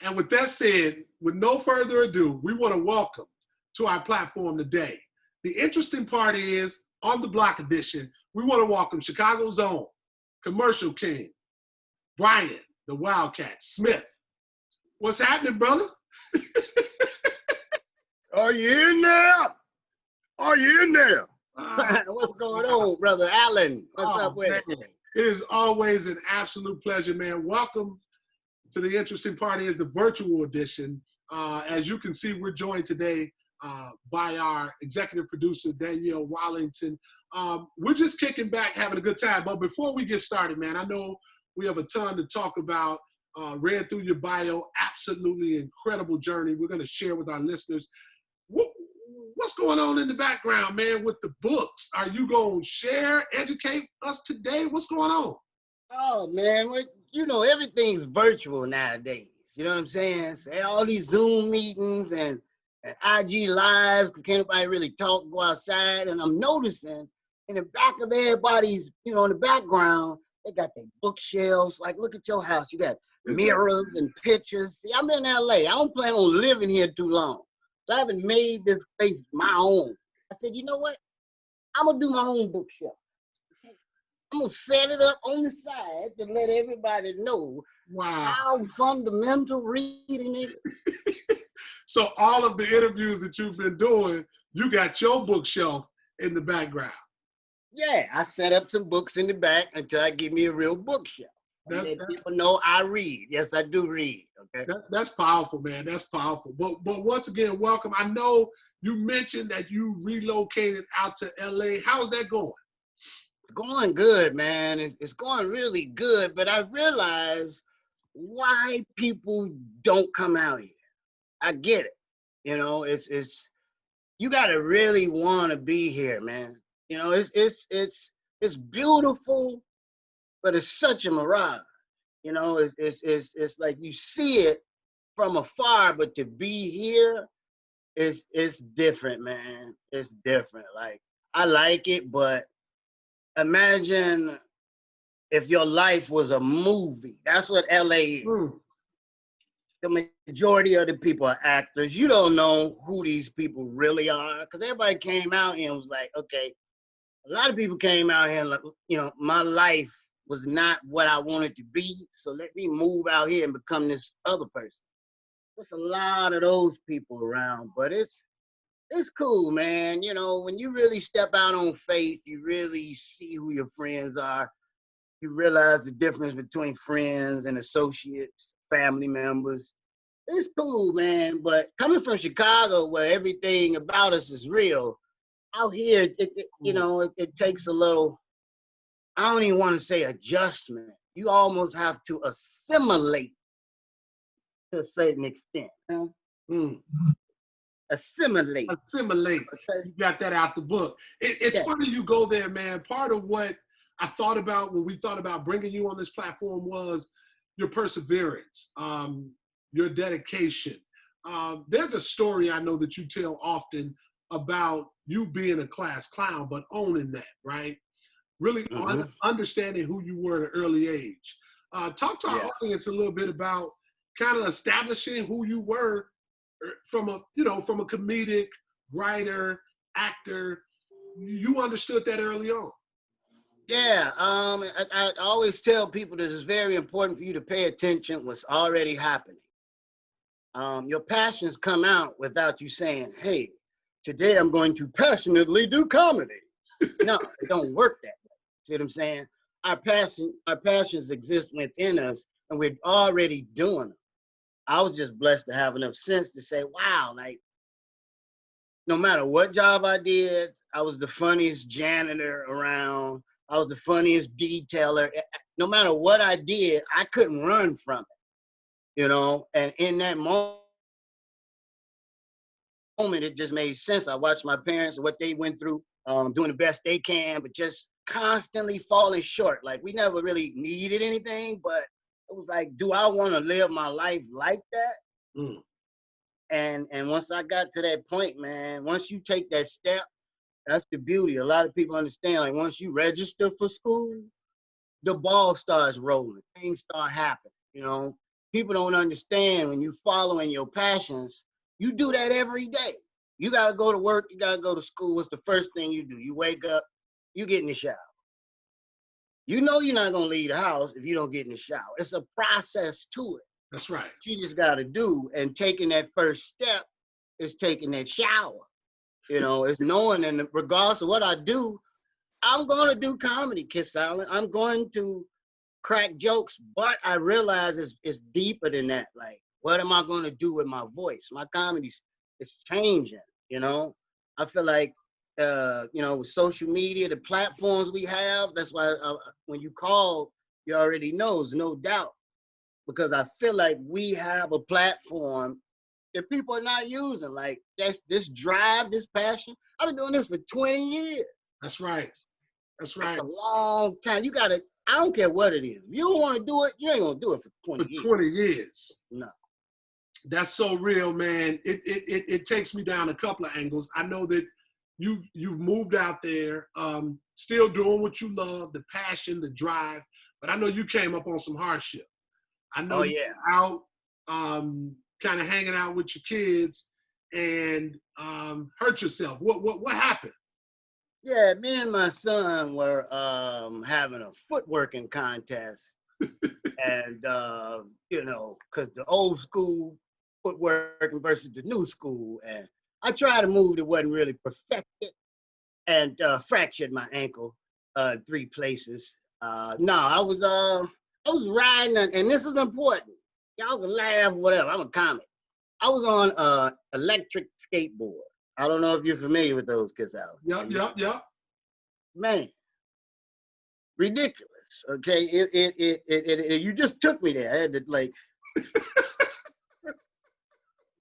And with that said, with no further ado, we want to welcome to our platform today. The interesting part is, on the Block Edition, we want to welcome Chicago's own commercial king, Brian, the Wildcat Smith. What's happening, brother? Are you in there? Are you in there? What's going on, brother Allen? What's up with it? It is always an absolute pleasure, man. Welcome to the interesting part is the virtual edition. As you can see, we're joined today by our executive producer, Danielle Wallington. We're just kicking back, having a good time. But before we get started, man, I know we have a ton to talk about. Read through your bio, absolutely incredible journey. We're going to share with our listeners. What's going on in the background, man, with the books? Are you going to share, educate us today? What's going on? Oh, man, you know, everything's virtual nowadays. You know what I'm saying? So all these Zoom meetings and IG lives, because can't nobody really talk, go outside. And I'm noticing in the back of everybody's, you know, in the background, they got their bookshelves. Like, look at your house. You got mirrors and pictures. See, I'm in LA. I don't plan on living here too long. So I haven't made this place my own. I said, you know what? I'm going to do my own bookshelf. I'm going to set it up on the side to let everybody know how fundamental reading is. So all of the interviews that you've been doing, you got your bookshelf in the background. Yeah, I set up some books in the back until I give me a real bookshelf. Let people know I read. Yes, I do read. Okay. That's powerful, man. That's powerful. But once again, welcome. I know you mentioned that you relocated out to LA. How's that going? It's going good, man. It's going really good. But I realize why people don't come out here. I get it. You know, it's you gotta really want to be here, man. You know, it's beautiful, but it's such a mirage. You know, it's like you see it from afar, but to be here it's different, man. It's different. Like, I like it, but imagine if your life was a movie. That's what LA is. The majority of the people are actors. You don't know who these people really are, because everybody came out here and was like, okay, a lot of people came out here and, like, you know, my life was not what I wanted to be, so let me move out here and become this other person. There's a lot of those people around, but it's cool, man. You know, when you really step out on faith, you really see who your friends are. You realize the difference between friends and associates, family members. It's cool, man, but coming from Chicago, where everything about us is real, out here, you know, it takes a little, I don't even want to say adjustment. You almost have to assimilate to a certain extent. Huh? Assimilate. Okay. You got that out the book. It's funny you go there, man. Part of what I thought about when we thought about bringing you on this platform was your perseverance, your dedication. There's a story I know that you tell often about you being a class clown, but owning that, right? Really understanding who you were at an early age. Talk to our audience a little bit about kind of establishing who you were from a comedic writer, actor. You understood that early on. Yeah, I always tell people that it's very important for you to pay attention what's already happening. Your passions come out without you saying, hey, today I'm going to passionately do comedy. No, it don't work that way. See what I'm saying? Our passions exist within us, and we're already doing them. I was just blessed to have enough sense to say, wow, like, no matter what job I did, I was the funniest janitor around. I was the funniest detailer. No matter what I did, I couldn't run from it, you know? And in that moment, it just made sense. I watched my parents and what they went through, doing the best they can, but just constantly falling short. Like, we never really needed anything, but it was like, do I want to live my life like that? And once I got to that point, man, once you take that step, that's the beauty. A lot of people understand, like, once you register for school, the ball starts rolling. Things start happening, you know? people don't understand when you following your passions, you do that every day. You got to go to work. You got to go to school. What's the first thing you do? You wake up, you get in the shower. You know you're not going to leave the house if you don't get in the shower. It's a process to it. That's right. You just got to do. And taking that first step is taking that shower. You know, it's knowing, and regardless of what I do, I'm going to do comedy, Kiss Island. I'm going to crack jokes, but I realize it's deeper than that. Like, what am I going to do with my voice? My comedy is changing, you know? I feel like, you know, with social media, the platforms we have, that's why when you call, you already know, no doubt, because I feel like we have a platform that people are not using. Like, that's this drive, this passion. I've been doing this for 20 years. That's right. That's right. That's a long time. You got to, I don't care what it is. If you don't want to do it, you ain't going to do it for 20 years. 20 years. No. That's so real, man. It takes me down a couple of angles. I know that you've moved out there, still doing what you love, the passion, the drive, but I know you came up on some hardship. I know you were out kind of hanging out with your kids and hurt yourself. What happened? Yeah, me and my son were having a footworking contest. And, you know, because the old school footworking versus the new school. And I tried a move that wasn't really perfected and fractured my ankle 3 places. No, I was riding, and this is important. Y'all can laugh, whatever. I'm a comic. I was on electric skateboard. I don't know if you're familiar with those, Kiss Out. Yep. Man, ridiculous. Okay, you just took me there. I had to like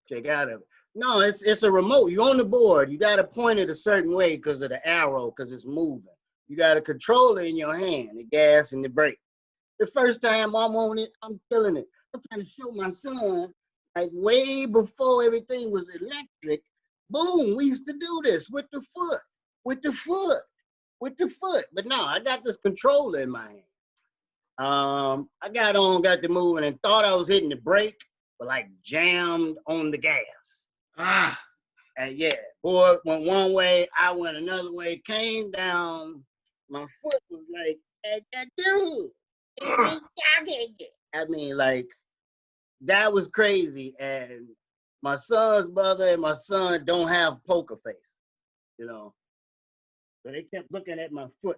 check out of it. No, it's a remote. You're on the board. You got to point it a certain way because of the arrow, because it's moving. You got to control it in your hand, the gas and the brake. The first time I'm on it, I'm feeling it. I'm trying to show my son, like way before everything was electric. Boom, we used to do this with the foot. But no, I got this controller in my hand. I got the moving and thought I was hitting the brake, but like jammed on the gas. And yeah, boy went one way, I went another way, came down. My foot was like, dude. I mean, like, that was crazy. And my son's mother and my son don't have poker face, you know. So they kept looking at my foot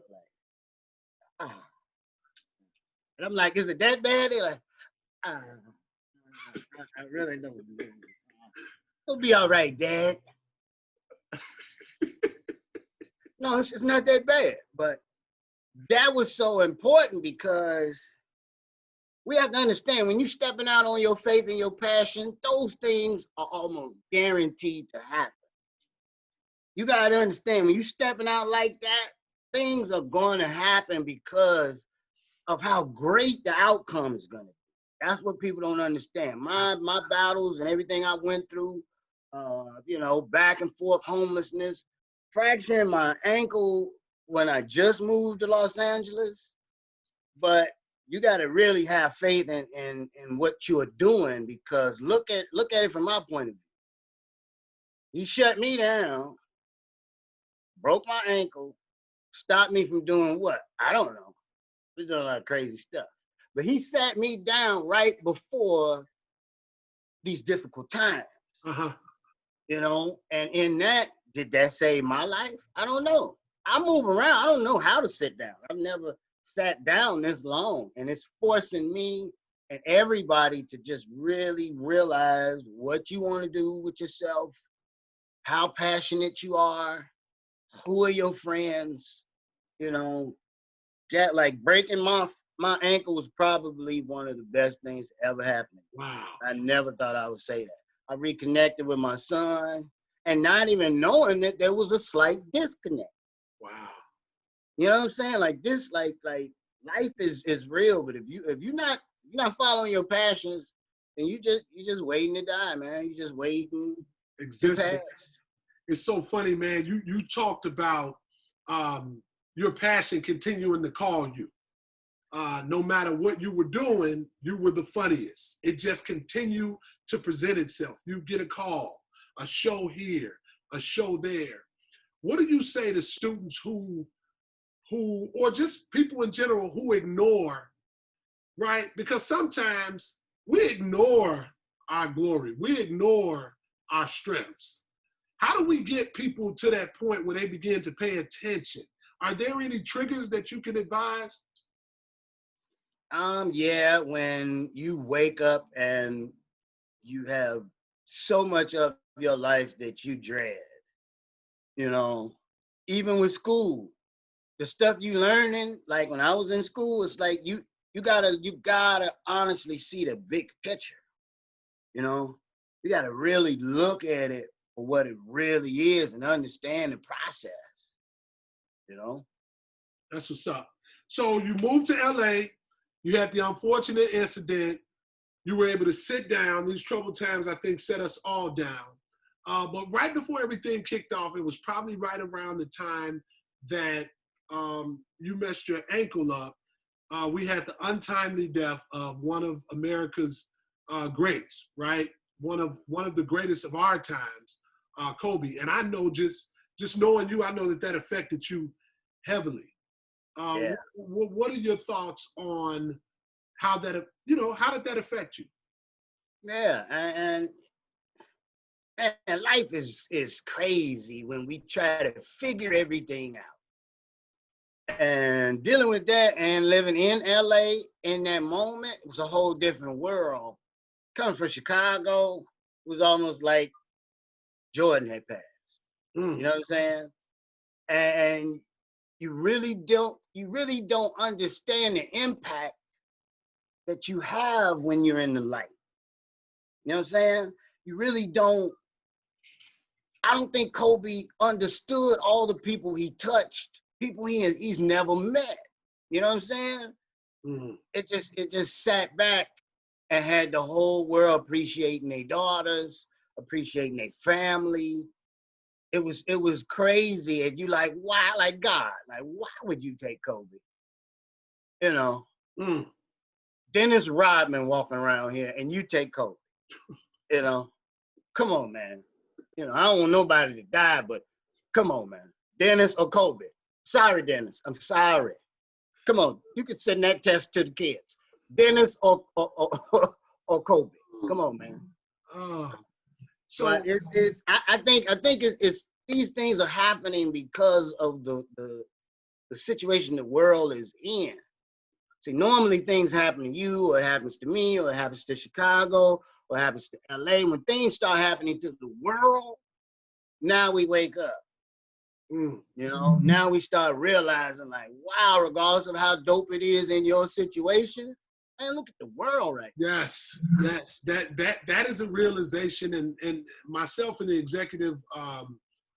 like, And I'm like, is it that bad? They're like, I really don't. It'll be all right, Dad. No, it's not that bad. But that was so important because we have to understand when you're stepping out on your faith and your passion, those things are almost guaranteed to happen. You got to understand when you're stepping out like that, things are going to happen because of how great the outcome is going to be. That's what people don't understand. My battles and everything I went through, you know, back and forth homelessness, fracturing my ankle when I just moved to Los Angeles. But you got to really have faith in what you are doing because look at it from my point of view. He shut me down, broke my ankle, stopped me from doing what? I don't know. We're doing a lot of crazy stuff. But he sat me down right before these difficult times. You know, and in that, did that save my life? I don't know. I move around. I don't know how to sit down. I've never sat down this long. And it's forcing me and everybody to just really realize what you want to do with yourself, how passionate you are, who are your friends, you know. That, like, breaking my ankle was probably one of the best things to ever happen. Wow. I never thought I would say that. I reconnected with my son and not even knowing that there was a slight disconnect. Wow. You know what I'm saying? Like this, like life is real, but if you're not following your passions, then you just waiting to die, man. You just waiting to pass. It's so funny, man. You talked about your passion continuing to call you. no matter what you were doing, you were the funniest. It just continued to present itself. You get a call, a show here, a show there. What do you say to students who, or just people in general who ignore, right? Because sometimes we ignore our glory. We ignore our strengths. How do we get people to that point where they begin to pay attention? Are there any triggers that you can advise? Yeah, when you wake up and you have so much of your life that you dread, you know, even with school, the stuff you learning, like when I was in school, it's like you gotta honestly see the big picture, you know. You gotta really look at it for what it really is and understand the process, you know. That's what's up. So you moved to LA, you had the unfortunate incident, you were able to sit down. These troubled times, I think, set us all down. But right before everything kicked off, it was probably right around the time that you messed your ankle up. We had the untimely death of one of America's greats, right? One of the greatest of our times, Kobe. And I know just knowing you, I know that affected you heavily. Yeah. What are your thoughts on how that, how did that affect you? Yeah, and life is crazy when we try to figure everything out. And dealing with that and living in LA in that moment was a whole different world. Coming from Chicago, it was almost like Jordan had passed. You know what I'm saying? And you really don't understand the impact that you have when you're in the light. You know what I'm saying? You really don't. I don't think Kobe understood all the people he touched, people he's never met. You know what I'm saying? Mm. It just sat back and had the whole world appreciating their daughters, appreciating their family. It was crazy, and you like, why, like God, like why would you take Kobe? You know, Mm. Dennis Rodman walking around here, and you take Kobe. You know, come on, man. You know, I don't want nobody to die, but come on, man. Dennis or Kobe? Sorry, Dennis. I'm sorry. Come on, you could send that test to the kids. Dennis or Kobe. Come on, man. So But I think it's these things are happening because of the situation the world is in. See, normally things happen to you, or it happens to me, or it happens to Chicago, or it happens to LA. When things start happening to the world, now we wake up. You know, now we start realizing, like, wow, regardless of how dope it is in your situation, man, look at the world right now. yes, that is a realization, and myself and the executive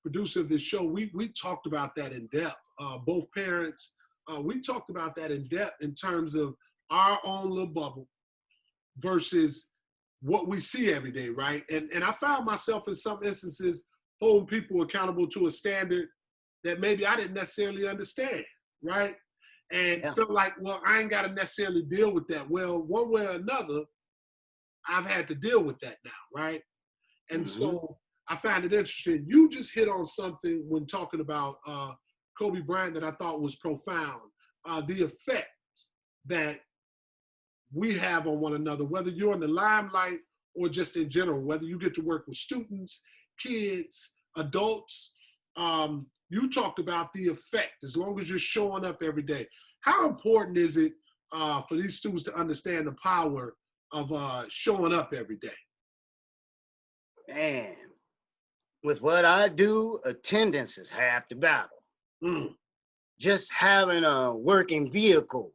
producer of this show, we talked about that in depth. Both parents, we talked about that in depth in terms of our own little bubble versus what we see every day, right? And I found myself in some instances holding people accountable to a standard that maybe I didn't necessarily understand, right? And Yeah. feel like, well, I ain't got to necessarily deal with that. Well, one way or another, I've had to deal with that now, right? And Mm-hmm. so I find it interesting. You just hit on something when talking about Kobe Bryant that I thought was profound. The effects that we have on one another, whether you're in the limelight or just in general, whether you get to work with students, kids, adults. You talked about the effect as long as you're showing up every day. How important is it for these students to understand the power of showing up every day? Man, with what I do, attendance is half the battle. Mm. Just having a working vehicle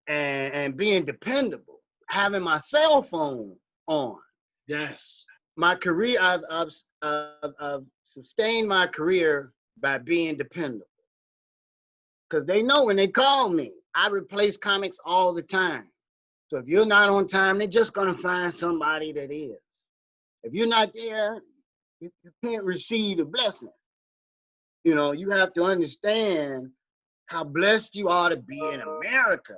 and being dependable, having my cell phone on. Yes. My career, I've sustained my career by being dependable. Because they know when they call me, I replace comics all the time. So if you're not on time, they're just going to find somebody that is. If you're not there, you can't receive the blessing. You know, you have to understand how blessed you are to be in America.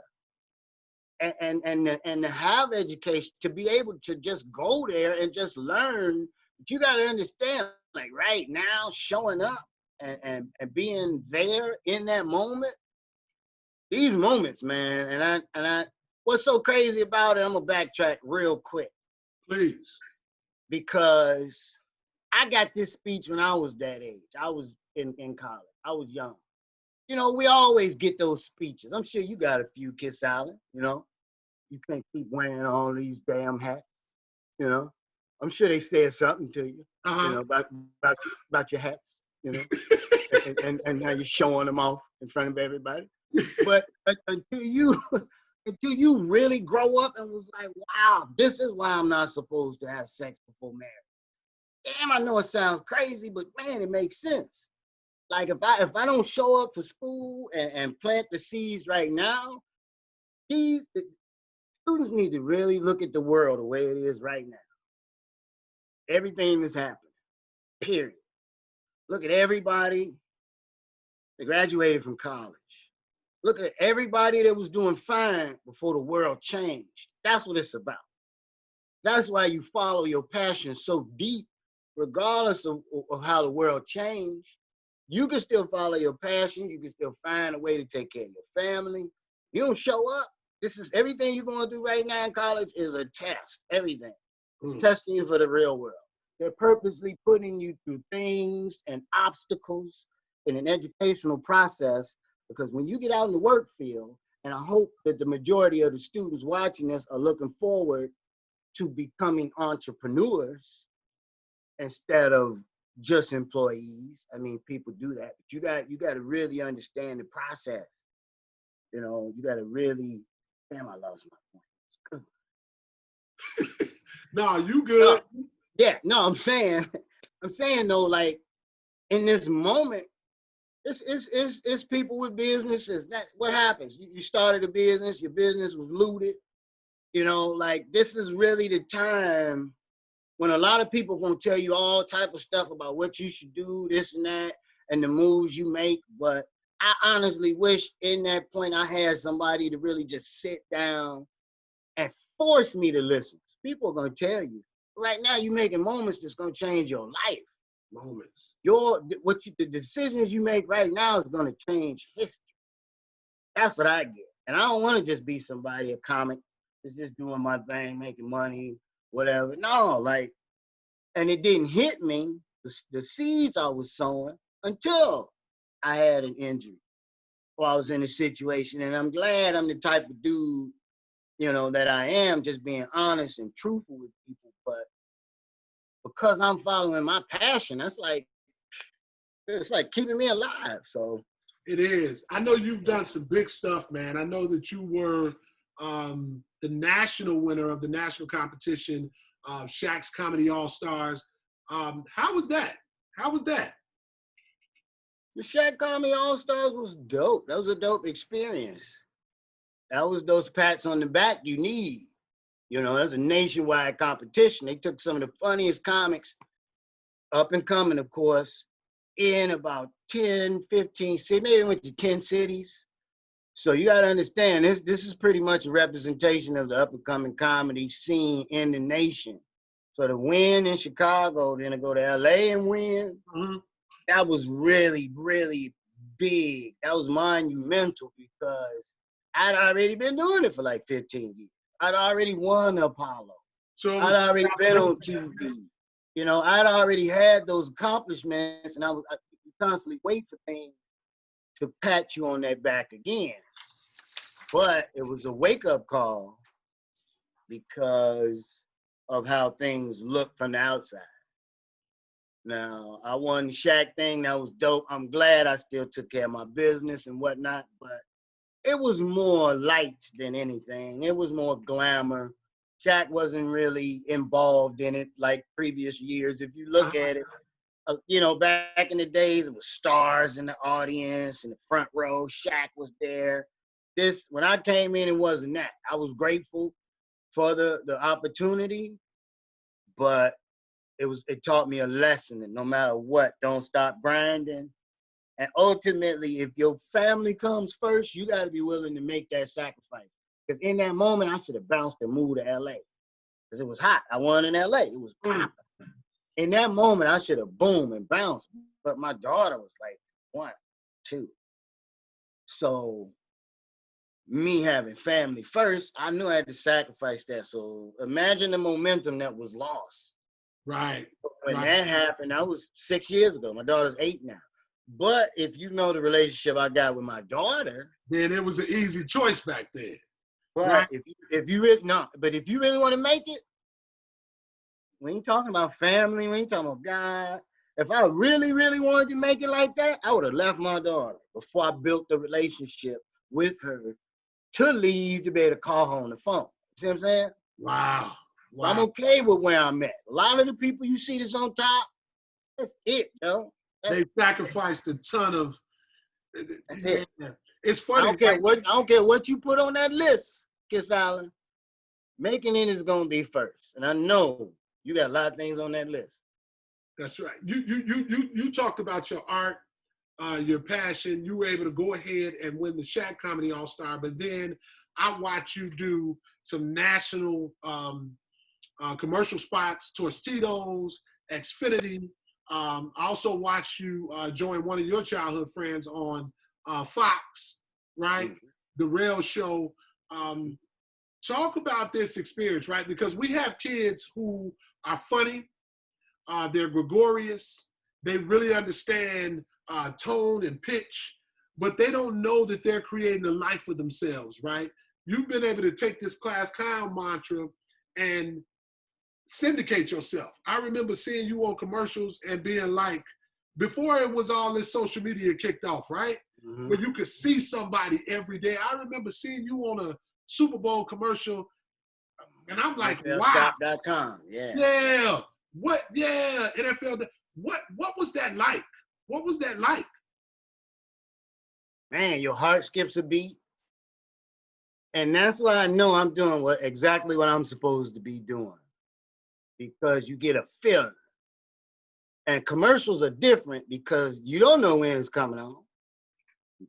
and to have education, to be able to just go there and just learn. But you got to understand, like right now, showing up and being there in that moment, these moments, man. And I, what's so crazy about it? I'm gonna backtrack real quick. Please. Because I got this speech when I was that age. I was in college. I was young. You know, we always get those speeches. I'm sure you got a few, Kiss Allen. You know, you can't keep wearing all these damn hats. You know, I'm sure they said something to you. You know, about your hats. You know, and how you're showing them off in front of everybody. But until you really grow up and was like, wow, this is why I'm not supposed to have sex before marriage. Damn, I know it sounds crazy, but man, it makes sense. Like if I don't show up for school and plant the seeds right now, the students need to really look at the world the way it is right now. Everything is happening, period. Look at everybody that graduated from college. Look at everybody that was doing fine before the world changed. That's what it's about. That's why you follow your passion so deep, regardless of how the world changed. You can still follow your passion. You can still find a way to take care of your family. You don't show up. This is everything you're going to do right now in college is a test. Everything. It's testing you for the real world. They're purposely putting you through things and obstacles in an educational process, because when you get out in the work field, and I hope that the majority of the students watching this are looking forward to becoming entrepreneurs instead of just employees. I mean, people do that, but you got to really understand the process. You know, you got to really. Damn, I lost my point. No, you good. No, yeah, no, I'm saying though, like in this moment, it's people with businesses. That what happens? You started a business, your business was looted. You know, like this is really the time when a lot of people are gonna tell you all type of stuff about what you should do, this and that, and the moves you make. But I honestly wish in that point I had somebody to really just sit down and force me to listen. People are gonna tell you right now you're making moments that's gonna change your life. Moments. The decisions you make right now is gonna change history. That's what I get. And I don't want to just be somebody, a comic, that's just doing my thing, making money, whatever. No, like, and it didn't hit me, the seeds I was sowing, until I had an injury or I was in a situation. And I'm glad I'm the type of dude, you know, that I am, just being honest and truthful with people. But because I'm following my passion, it's like keeping me alive. So it is. I know you've done some big stuff, man. I know that you were the national winner of the national competition, Shaq's Comedy All-Stars. How was that? How was that? The Shaq Comedy All-Stars was dope. That was a dope experience. That was those pats on the back you need. You know, that's a nationwide competition. They took some of the funniest comics, up and coming, of course, in about 10, 15 cities. Maybe they went to 10 cities. So you got to understand, this is pretty much a representation of the up and coming comedy scene in the nation. So to win in Chicago, then to go to LA and win, that was really, really big. That was monumental because I'd already been doing it for like 15 years. I'd already won Apollo. So I'd already been on TV. You know, I'd already had those accomplishments, and I constantly wait for things to pat you on that back again. But it was a wake-up call because of how things look from the outside. Now, I won the Shaq thing. That was dope. I'm glad I still took care of my business and whatnot, but it was more light than anything. It was more glamour. Shaq wasn't really involved in it like previous years. If you look at it, you know, back in the days, it was stars in the audience, in the front row. Shaq was there. When I came in, it wasn't that. I was grateful for the opportunity, but it taught me a lesson that no matter what, don't stop grinding. And ultimately, if your family comes first, you got to be willing to make that sacrifice. Because in that moment, I should have bounced and moved to LA. Because it was hot. I wasn't in LA. It was popping. In that moment, I should have boomed and bounced. But my daughter was like 1, 2. So me having family first, I knew I had to sacrifice that. So imagine the momentum that was lost. Right. When that happened, that was 6 years ago. My daughter's 8 now. But if you know the relationship I got with my daughter, then it was an easy choice back then. but right? if you really if you really want to make it, we ain't talking about family, we ain't talking about God. If I really, really wanted to make it like that, I would have left my daughter before I built the relationship with her to leave to be able to call her on the phone. You see what I'm saying? Wow. So I'm okay with where I'm at. A lot of the people you see that's on top, that's it, yo. They sacrificed a ton of. That's it. It's funny. I don't care what you put on that list, Kiss Island. Making it is gonna be first, and I know you got a lot of things on that list. That's right. You talked about your art, your passion. You were able to go ahead and win the Shaq Comedy All Star, but then I watched you do some national commercial spots, Tostitos, Xfinity. I also watched you join one of your childhood friends on Fox, right? Mm-hmm. The Rail Show. Talk about this experience, right? Because we have kids who are funny, they're gregarious, they really understand tone and pitch, but they don't know that they're creating a life for themselves, right? You've been able to take this class clown mantra and syndicate yourself. I remember seeing you on commercials and being like, before it was all this social media kicked off, right? Mm-hmm. Where you could see somebody every day. I remember seeing you on a Super Bowl commercial, and I'm like, wow. NFL.com, yeah. Yeah. What? Yeah. NFL. What was that like? What was that like? Man, your heart skips a beat. And that's why I know I'm doing exactly what I'm supposed to be doing. Because you get a feeling. And commercials are different because you don't know when it's coming on.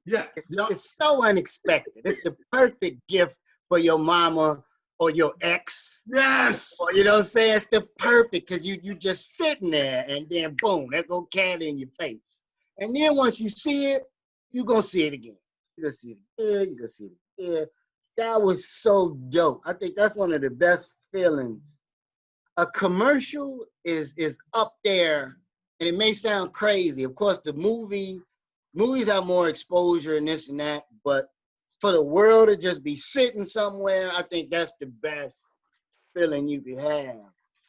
Yeah. It's so unexpected. It's the perfect gift for your mama or your ex. Yes. Or, you know what I'm saying? It's the perfect because you just sitting there and then boom, there go candy in your face. And then once you see it, you're going to see it again. You're going to see it again. You're going to see it again. That was so dope. I think that's one of the best feelings. A commercial is up there, and it may sound crazy. Of course, the movies have more exposure and this and that, but for the world to just be sitting somewhere, I think that's the best feeling you could have.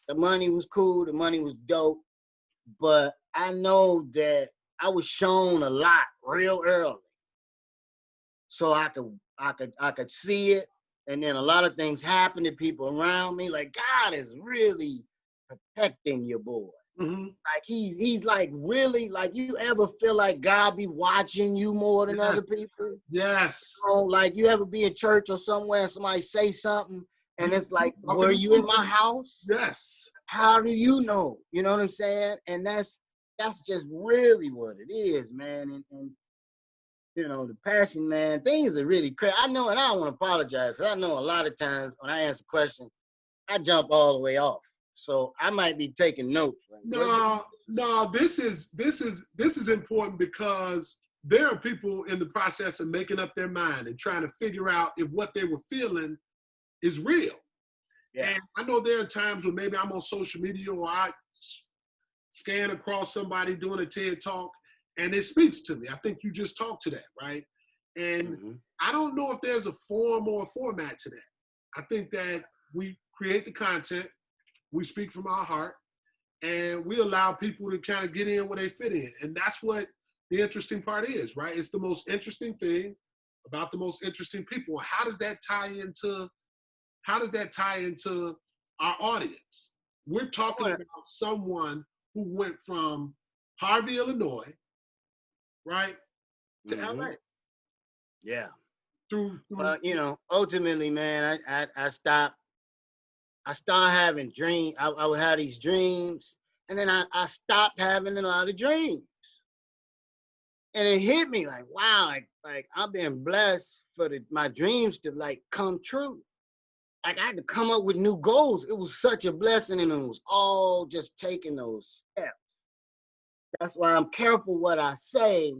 The money was cool, the money was dope, but I know that I was shown a lot real early. So I could see it, and then a lot of things happen to people around me. Like God is really protecting your boy. Mm-hmm. Like he's like really, like, you ever feel like God be watching you more than other people? Yes. You know, like you ever be in church or somewhere and somebody say something and it's like, were you in my house? Yes. How do you know? You know what I'm saying? And that's just really what it is, man. And you know, the passion, man, things are really crazy. I know, and I don't want to apologize. I know a lot of times when I answer questions, I jump all the way off. So I might be taking notes. Like, no, this is important because there are people in the process of making up their mind and trying to figure out if what they were feeling is real. Yeah. And I know there are times when maybe I'm on social media or I scan across somebody doing a TED Talk and it speaks to me. I think you just talked to that, right? And I don't know if there's a form or a format to that. I think that we create the content, we speak from our heart, and we allow people to kind of get in where they fit in. And that's what the interesting part is, right? It's the most interesting thing about the most interesting people. How does that tie into our audience? We're talking about someone who went from Harvey, Illinois, right, to LA. Yeah. Through Well, you know, ultimately, man, I stopped having dreams. I would have these dreams, and then I stopped having a lot of dreams. And it hit me like, wow, like I've been blessed for my dreams to like come true. Like I had to come up with new goals. It was such a blessing, and it was all just taking those steps. That's why I'm careful what I say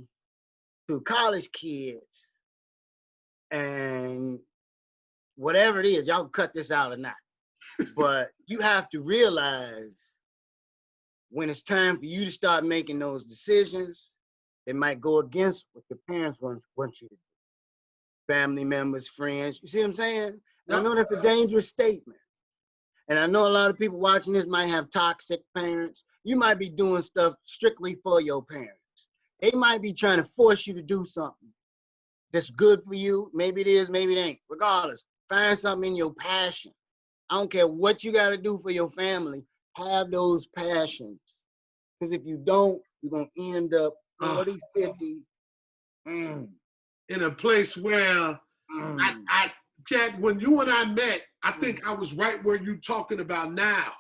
to college kids and whatever it is. Y'all can cut this out or not, but you have to realize when it's time for you to start making those decisions, they might go against what your parents want you to do. Family members, friends. You see what I'm saying? Yep. I know that's a dangerous statement. And I know a lot of people watching this might have toxic parents. You might be doing stuff strictly for your parents. They might be trying to force you to do something that's good for you. Maybe it is, maybe it ain't. Regardless, find something in your passion. I don't care what you got to do for your family. Have those passions. Because if you don't, you're going to end up 40, 50. In a place where Chad, when you and I met, I think I was right where you talking about now.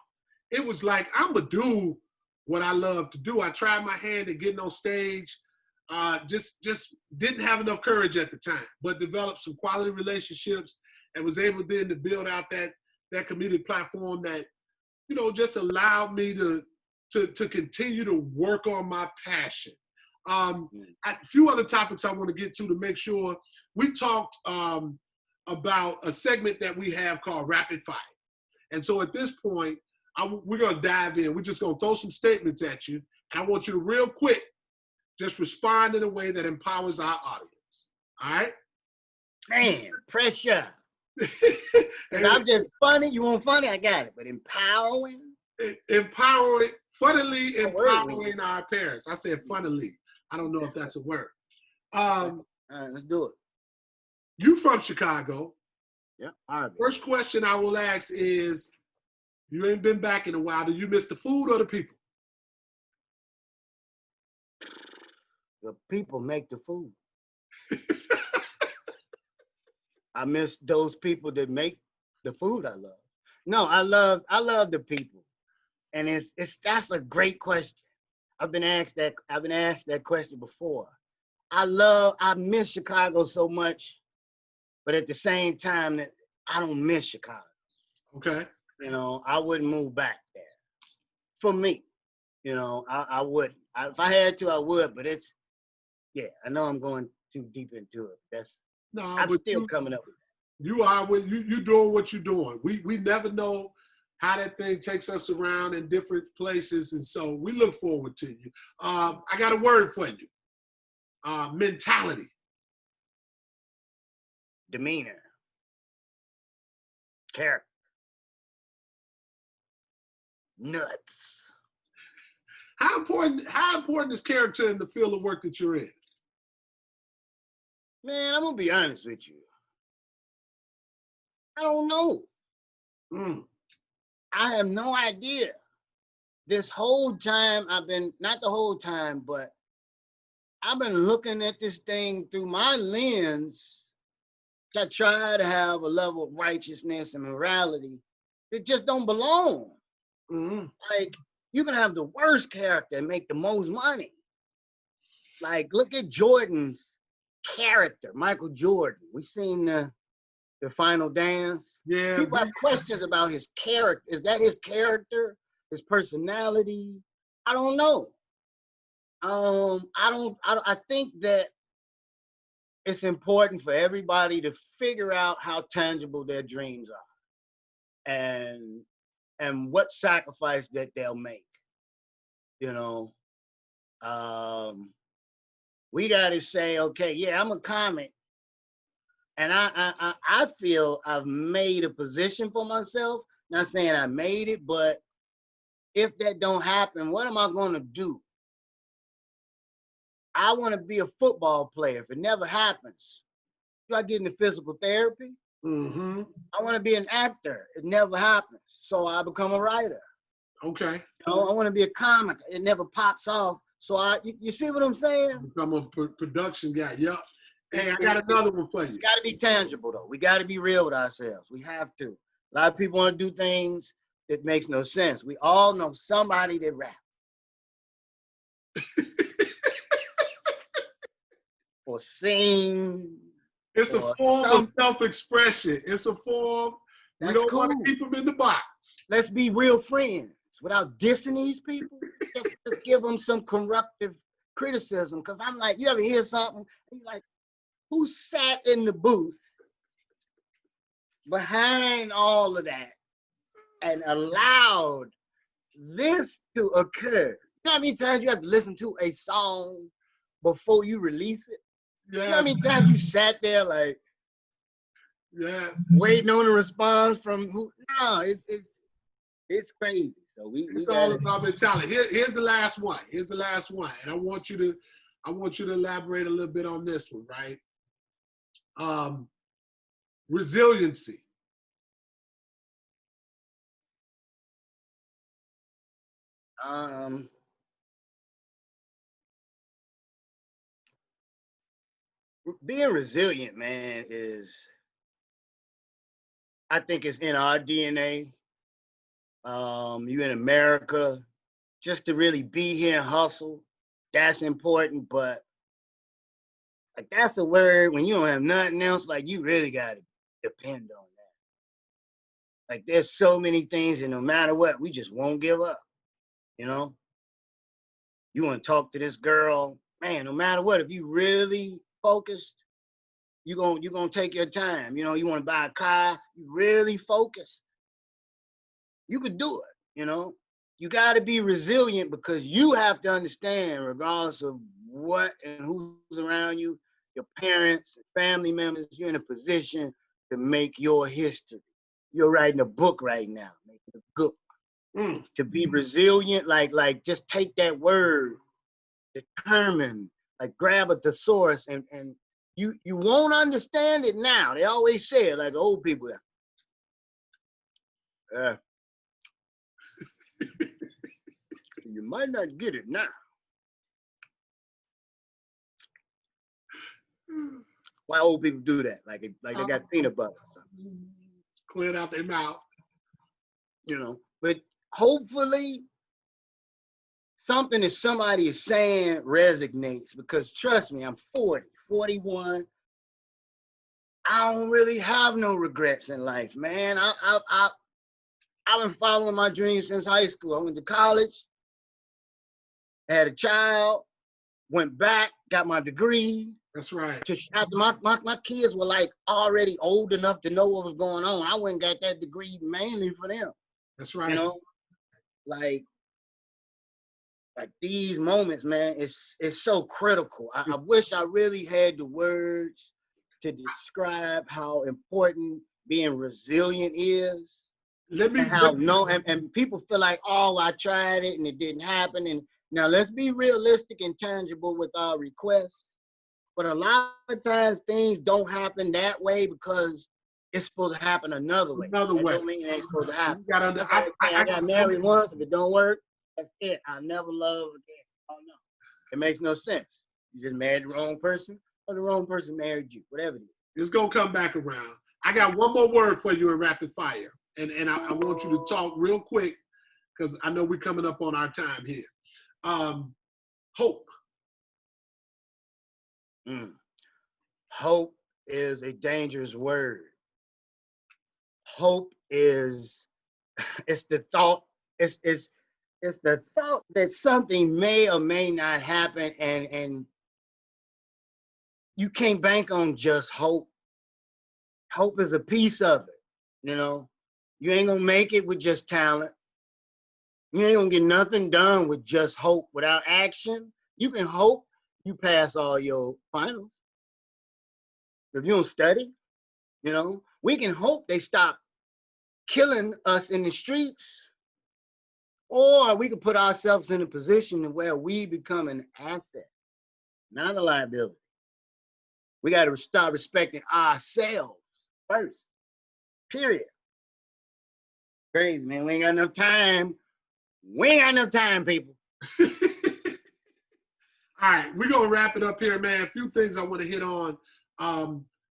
It was like, I'm going to do what I love to do. I tried my hand at getting on stage. Just didn't have enough courage at the time, but developed some quality relationships and was able then to build out that comedic platform that, you know, just allowed me to continue to work on my passion. A few other topics I want to get to make sure. We talked about a segment that we have called Rapid Fire. And so at this point, we're going to dive in. We're just going to throw some statements at you. And I want you to real quick just respond in a way that empowers our audience. All right? Man, pressure. Because I'm just funny. You want funny? I got it. But empowering? Empowering, funnily empowering our parents. I said funnily. I don't know if that's a word. All right, let's do it. You from Chicago. Yeah. All right. First question I will ask is, you ain't been back in a while. Do you miss the food or the people? The people make the food. I miss those people that make the food I love. No, I love the people. And that's a great question. I've been asked that question before. I miss Chicago so much, but at the same time that I don't miss Chicago. Okay. You know, I wouldn't move back there. For me, you know, I wouldn't. If I had to, I would, but I know I'm going too deep into it. I'm still coming up with that. You are you doing what you're doing. We never know how that thing takes us around in different places, and so we look forward to you. I got a word for you. Mentality. Demeanor. Character. Nuts. How important is character in the field of work that you're in? Man, I'm gonna be honest with you. I don't know. I have no idea. This whole time not the whole time, but I've been looking at this thing through my lens to try to have a level of righteousness and morality that just don't belong. Like, you can have the worst character and make the most money. Like, look at Jordan's character, Michael Jordan. We seen the Final Dance. Yeah. People have questions about his character. Is that his character? His personality? I don't know. I think that it's important for everybody to figure out how tangible their dreams are and what sacrifice that they'll make. You know, we got to say, okay, yeah, I'm a comic, and I feel I've made a position for myself. Not saying I made it, but if that don't happen, what am I going to do? I want to be a football player. If it never happens, do I get into physical therapy? I want to be an actor. It never happens, so I become a writer. Okay. You know, I want to be a comic. It never pops off. So you see what I'm saying? Become a production guy. Yep. Hey, I got another one for you. It's got to be tangible, though. We got to be real with ourselves. We have to. A lot of people want to do things that makes no sense. We all know somebody that rap. or sing. It's a or form of some, self-expression. It's a form. We that's don't want to cool. keep them in the box. Let's be real friends without dissing these people. Just give them some corrective criticism. Because I'm like, you ever hear something? And you're like, who sat in the booth behind all of that and allowed this to occur? You know how many times you have to listen to a song before you release it? Yes. You know how many times you sat there like, yes, waiting on a response from who? No, it's crazy. So we it's got all it. about mentality. Here's the last one. Here's the last one, and I want you to elaborate a little bit on this one, right? Resiliency. Being resilient, man, I think it's in our DNA. You in America, just to really be here and hustle, that's important. But like that's a word when you don't have nothing else, like you really gotta depend on that. Like there's so many things, and no matter what, we just won't give up. You know, you want to talk to this girl, man, no matter what, if you really focused, you're gonna take your time. You know, you want to buy a car, you really focused, you could do it. You know, you got to be resilient because you have to understand, regardless of what and who's around you, your parents, family members, you're in a position to make your history. You're writing a book right now, making a book. To be resilient, like just take that word, determined, like grab a thesaurus, and you won't understand it now. They always say it, like old people. You might not get it now. Why old people do that? Like they got peanut butter or something. Cleared out their mouth. You know, but hopefully something that somebody is saying resonates, because trust me, I'm 40, 41. I don't really have no regrets in life, man. I've been following my dreams since high school. I went to college, had a child, went back, got my degree. That's right. After my kids were like already old enough to know what was going on, I went and got that degree mainly for them. That's right. You know, like these moments, man, it's so critical. I wish I really had the words to describe how important being resilient is. And people feel like, oh, I tried it and it didn't happen. And now let's be realistic and tangible with our requests. But a lot of times things don't happen that way because it's supposed to happen another way. Another way. Don't mean it ain't supposed to happen. I got married once. If it don't work, that's it. I'll never love again. Oh no, it makes no sense. You just married the wrong person, or the wrong person married you. Whatever it is. It's gonna come back around. I got one more word for you in rapid fire, and I want you to talk real quick because I know we're coming up on our time here. Hope. Hope is a dangerous word. Hope is, it's the thought, it's the thought that something may or may not happen, and you can't bank on just hope. Hope is a piece of it. You know, you ain't gonna make it with just talent. You ain't gonna get nothing done with just hope. Without action, you can hope you pass all your finals. If you don't study, you know, we can hope they stop killing us in the streets, or we can put ourselves in a position where we become an asset, not a liability. We got to start respecting ourselves first, period. Crazy, man. We ain't got enough time. We ain't got enough time, people. All right, we're going to wrap it up here, man. A few things I want to hit on.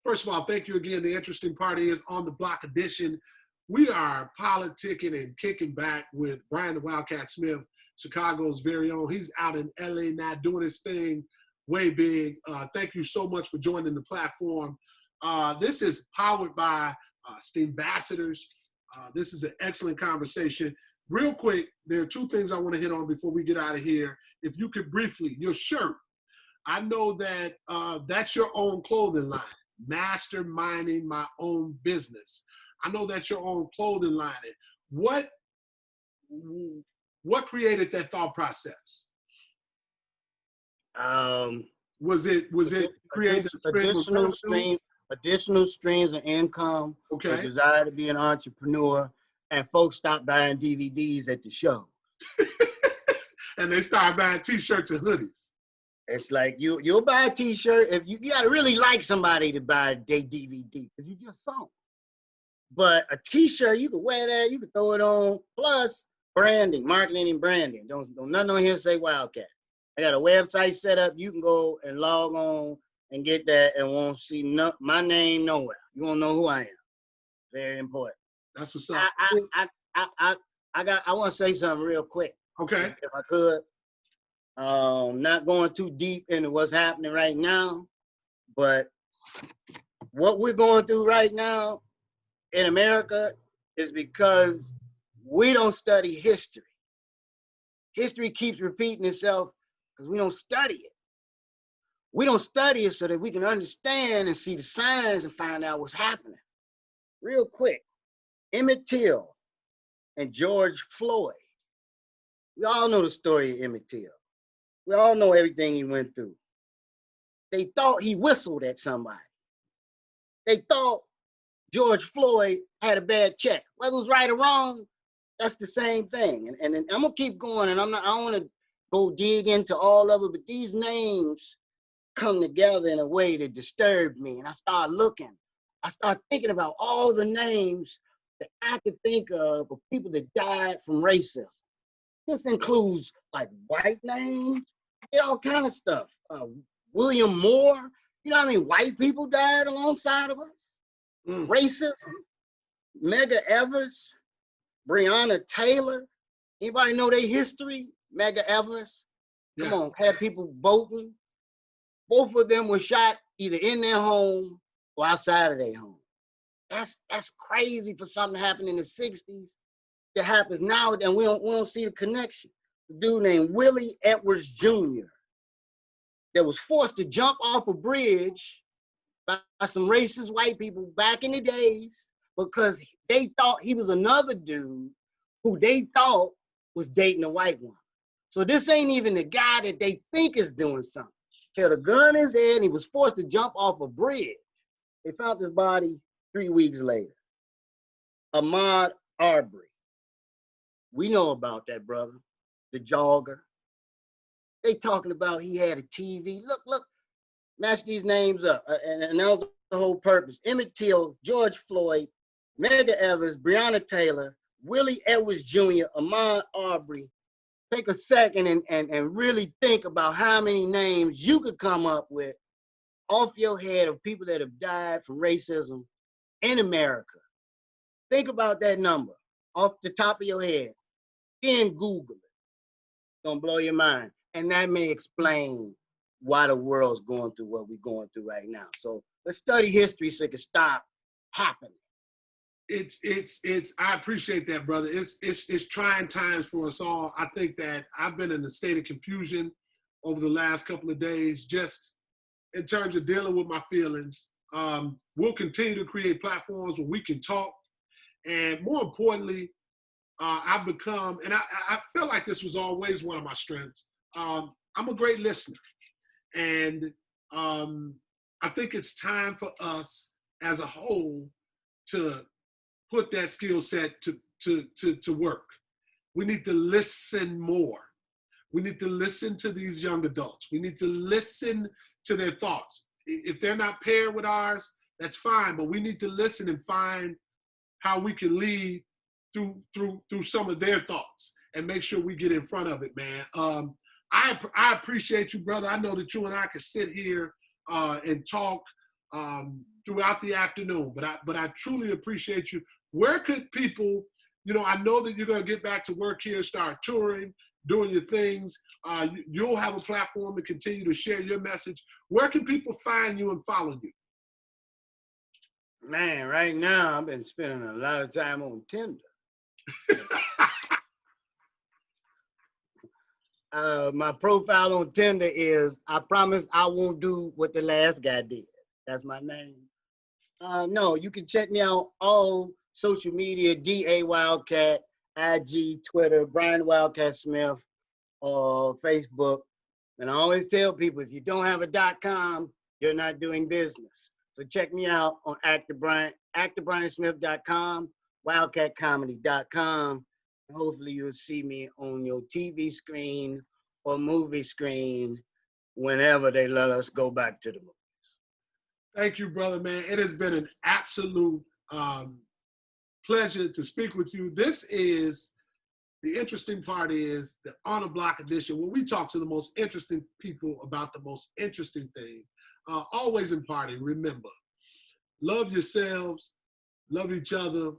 First of all, thank you again. The interesting part is On the Block edition. We are politicking and kicking back with Brian the Wildcat Smith, Chicago's very own. He's out in LA now doing his thing way big. Thank you so much for joining the platform. This is powered by Steam Ambassadors. This is an excellent conversation. Real quick, there are two things I want to hit on before we get out of here. If you could briefly, your shirt, I know that that's your own clothing line, masterminding my own business. I know that's your own clothing line. What created that thought process? Was it creating additional streams of income, okay, a desire to be an entrepreneur, and folks stopped buying DVDs at the show. And they started buying t-shirts and hoodies. It's like you'll buy a t-shirt if you gotta really like somebody to buy their DVD because you just saw them. But a t-shirt, you can wear that, you can throw it on. Plus branding, marketing and branding. Don't nothing on here say Wildcat. I got a website set up. You can go and log on and get that and won't see my name nowhere. You won't know who I am. Very important. That's what's up. I want to say something real quick. Okay. If I could. Not going too deep into what's happening right now, but what we're going through right now in America is because we don't study history. History keeps repeating itself because we don't study it. We don't study it so that we can understand and see the signs and find out what's happening. Real quick, Emmett Till and George Floyd. We all know the story of Emmett Till. We all know everything he went through. They thought he whistled at somebody. They thought George Floyd had a bad check. Whether it was right or wrong, that's the same thing. And I'm gonna keep going, and I don't want to go dig into all of it, but these names come together in a way that disturbed me. And I started looking. I started thinking about all the names that I could think of people that died from racism. This includes like white names, all kind of stuff. William Moore, you know how many white people died alongside of us? Racism. Medgar Evers, Breonna Taylor. Anybody know their history? Medgar Evers. Come on, had people voting. Both of them were shot either in their home or outside of their home. That's crazy for something to happen in the 60s that happens now, and we don't see the connection. A dude named Willie Edwards Jr. that was forced to jump off a bridge by some racist white people back in the days because they thought he was another dude who they thought was dating a white woman. So this ain't even the guy that they think is doing something. He had a gun in his head and he was forced to jump off a bridge. They found his body 3 weeks later. Ahmaud Arbery. We know about that brother, the jogger. They talking about he had a TV. Look, match these names up. And that was the whole purpose. Emmett Till, George Floyd, Medgar Evers, Breonna Taylor, Willie Edwards Jr., Ahmaud Arbery. Take a second and really think about how many names you could come up with off your head of people that have died from racism in America. Think about that number off the top of your head. Then Google it. It's gonna blow your mind. And that may explain why the world's going through what we're going through right now. So let's study history so it can stop happening. I appreciate that, brother. It's trying times for us all. I think that I've been in a state of confusion over the last couple of days, just in terms of dealing with my feelings. We'll continue to create platforms where we can talk. And more importantly, I've become, and I feel like this was always one of my strengths. I'm a great listener. And I think it's time for us as a whole to put that skill set to work. We need to listen more. We need to listen to these young adults. We need to listen to their thoughts. If they're not paired with ours, that's fine, but we need to listen and find how we can lead through some of their thoughts and make sure we get in front of it, man. I appreciate you, brother. I know that you and I could sit here and talk throughout the afternoon, but I truly appreciate you. Where could people, I know that you're going to get back to work here, start touring, doing your things. You'll have a platform to continue to share your message. Where can people find you and follow you? Man, right now I've been spending a lot of time on Tinder. My profile on Tinder is, I promise I won't do what the last guy did. That's my name. No, you can check me out on social media, DA Wildcat, IG, Twitter, Brian Wildcat Smith, or Facebook. And I always tell people, if you don't have a .com, you're not doing business. So check me out on actorbriansmith.com, wildcatcomedy.com. Hopefully you'll see me on your TV screen or movie screen whenever they let us go back to the movies. Thank you, brother, man. It has been an absolute pleasure to speak with you. This is, the interesting part is the On the Block edition, where we talk to the most interesting people about the most interesting thing. Always imparting, remember, love yourselves, love each other,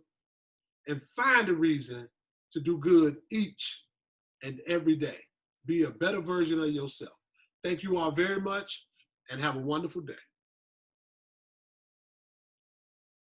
and find a reason to do good each and every day. Be a better version of yourself. Thank you all very much, and have a wonderful day.